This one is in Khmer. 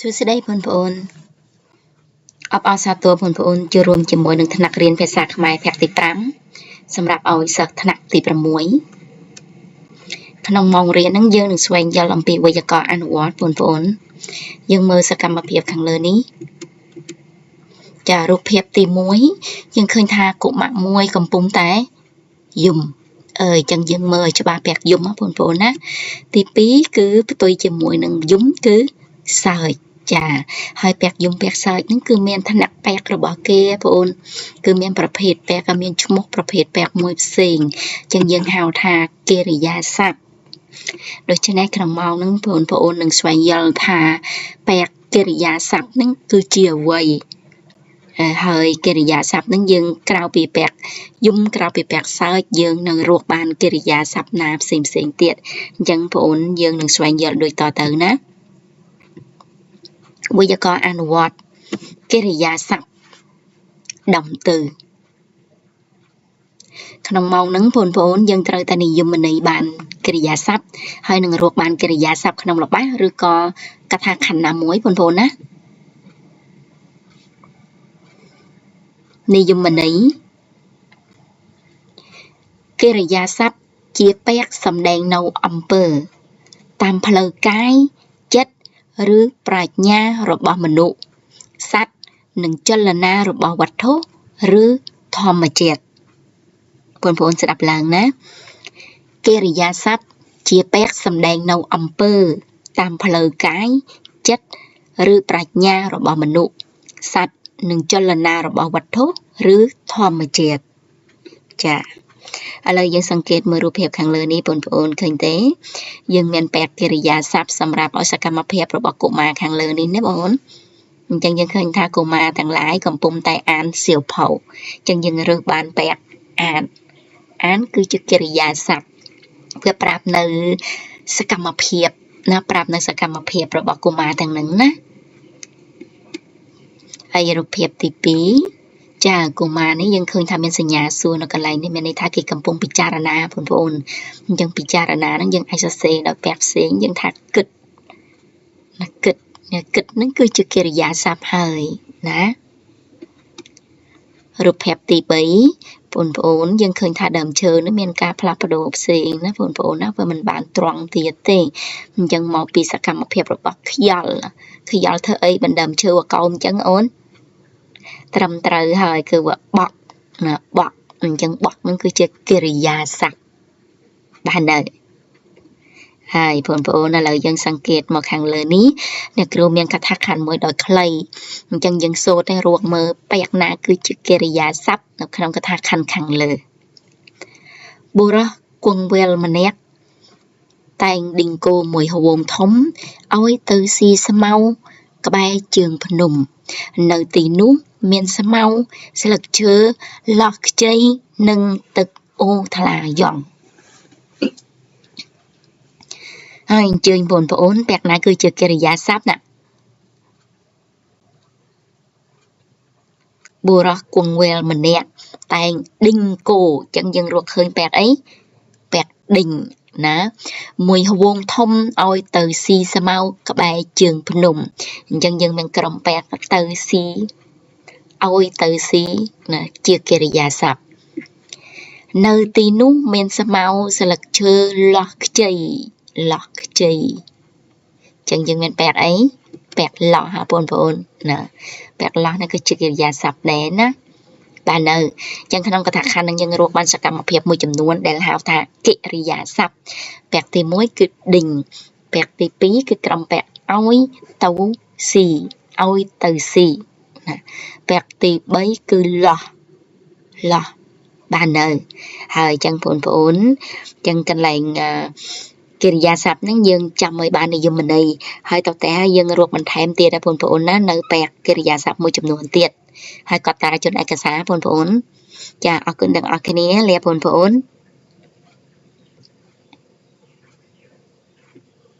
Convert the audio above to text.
សួស្តីបងប្អូនអបអរសាទរបងប្អូនចូលរួមជាមួយនឹងថ្នាក់រៀនភាសាខ្មែរវគ្គទី5សម្រាប់ឲ្យសិស្សថ្នាក់ទី6ក្នុងម៉ោងរៀនហ្នឹងយើងនឹងស្វែងយល់អំពីវេយ្យាករណ៍អនុវត្តបងប្អូនយើងមើលសកម្មភាពខាងលើនេះចារូបភាពទី1យើងឃើញថាកុមារមួយកំពុងតែយំអញ្ចឹងយើងមើលឲ្យច្បាស់ពាក់យំណាបងប្អូនណាទី2គឺផ្ទុយជាមួយនឹងយំគឺសើចចាហើយពាក់យំពាក់សើចហ្នឹងគឺមានឋានៈពាក់របស់គេបងប្អូនគឺមានប្រភេទពាក់ក៏មានឈ្មោះប្រភេទពាក់មួយផ្សេងអញ្ចឹងយើងហៅថាកិរិយាសព្ទដូច្នេះក្នុងម៉ោងហ្នឹងបងប្អូននឹងស្វែងយល់ថាពាក្យកិរិយាសព្ទហ្នឹងគឺជាអ្វីហើយកិរិយាសព្ទហ្នឹងយើងក្រៅពីពាក្យយំក្រៅពីពាក្យសើចយើងនឹងរកបានកិរិយាសព្ទណាផ្សេងទៀតអញ្ចឹងបងប្អូនយើងនឹងស្វែងយល់ដូចតទៅណាវេយ្យាករណ៍អនុវត្តកិរិយាសព្ទដំទៅក្នុងម៉ោងហ្នឹងបងប្អូនយើងត្រូវតែនិយមន័យបានកិរិយាសព្ទហើយនឹងរកបានកិរិយាសព្ទក្នុងល្បះឬក៏កថាខណ្ឌណាមួយបងប្អូនណានិយមន័យកិរិយាសព្ទជាពាក្យសម្ដែងនៅអំពើតាមផ្លូវកាយចិត្តឬប្រាជ្ញារបស់មនុស្សសត្វនិងចលនារបស់វត្ថុឬធម្មជាតិបងប្អូនស្ដាប់ឡើងណាកិរិយាសព្ទជាពាក្យសម្ដែងនៅអំពើតាមផ្លូវកាយចិត្តឬប្រាជ្ញារបស់មនុស្សសត្វនិងចលនារបស់វត្ថុឬធម្មជាតិចាឥឡូវយើងសង្កេតមើលរូបភាពខាងលើនេះបងប្អូនឃើញទេយើងមានពាក្យកិរិយាសព្ទសម្រាប់ឲ្យសកម្មភាពរបស់កុមារខាងលើនេះណាបងប្អូនអញ្ចឹងយើងឃើញថាកុមារទាំងឡាយកំពុងតែអានសៀវភៅអញ្ចឹងយើងរើសបានពាក្យអានគឺជាកិរិយាសព្ទវាប្រាប់នៅសកម្មភាពណាប្រាប់នៅសកម្មភាពរបស់កុមារទាំងហ្នឹងណាហើយរូបភាពទី2ចាកុមារនេះយើងឃើញថាមានសញ្ញាសួរនៅកន្លែងនេះមានន័យថាគេកំពុងពិចារណាបងប្អូនអញ្ចឹងពិចារណាហ្នឹងយើងអាចសរសេរដោយពាក្យផ្សេងយើងថាគិតហ្នឹងគឺជាកិរិយាសព្ទហើយណារូបភាពទី3បងប្អូនយើងឃើញថាដើមឈើនេះមានការផ្លាស់ប្ដូរផ្សេងណាបងប្អូនណាវាមិនបានត្រង់ទៀតទេអញ្ចឹងមកពីសកម្មភាពរបស់ខ្យល់ធ្វើអីបណ្ដើមឈើកោមអញ្ចឹងអូនត្រឹមត្រូវហើយគឺវាបក់ណាបក់អញ្ចឹងបក់នឹងគឺជាកិរិយាសព្ទបានដែរហើយបងប្អូនឥឡូវយើងសង្កេតមកខាងលើនេះអ្នកគ្រូមានកថាខណ្ឌមួយដោយខ្លីអញ្ចឹងយើងសូត្រតែរកមើលពាក្យណាគឺជាកិរិយាសព្ទនៅក្នុងកថាខណ្ឌខាងលើបុរសគង្វាលម្នាក់តែងដេញគោមួយហវងធំឲ្យទៅស៊ីស្មៅក្បែរជើងភ្នំនៅទីនោះមានស្មៅស្លឹកឈើលោះខ្ចីនិងទឹកអូថ្លាយ៉ងហើយអញ្ជើញបងប្អូនពាក្យណាគឺជាកិរិយាសព្ទណាបុរសគង្វាលម្នាក់តែងដេញគោអញ្ចឹងយើងរកឃើញពាក្យអីពាក្យដេញណាមួយហវងធំឲ្យទៅស៊ីស្មៅក្បែរជើងភ្នំអញ្ចឹងយើងមានក្រុមពាក្យទៅស៊ីឲ្យទៅស៊ីណាជាកិរិយាសព្ទនៅទីនោះមានស្មៅស្លឹកឈើលោះខ្ចីចឹងយើងមានពាក្យអីពាក្យលោះហ่าបងប្អូនណាពាក្យលោះនេះគឺជាកិរិយាសព្ទដែរណាបាទនៅចឹងក្នុងកថាខណ្ឌនឹងយើងរកបានសកម្មភាពមួយចំនួនដែលហៅថាកិរិយាសព្ទពាក្យទី1គឺដេញពាក្យទី2គឺក្រុមពាក្យឲ្យទៅស៊ីណាពាក្យទី3គឺលោះបាននៅហើយចឹងបងប្អូនចឹងកន្លែងកិរិយាសព្ទហ្នឹងយើងចាំឲ្យបាននិយមន័យហើយតតែយើងរកបន្ថែមទៀតណាបងប្អូនណានៅពាក្យកិរិយាសព្ទមួយចំនួនទៀតហើយកត់តារាជនឯកសារបងប្អូនចាអរគុណទាំងអស់គ្នាលាបងប្អូន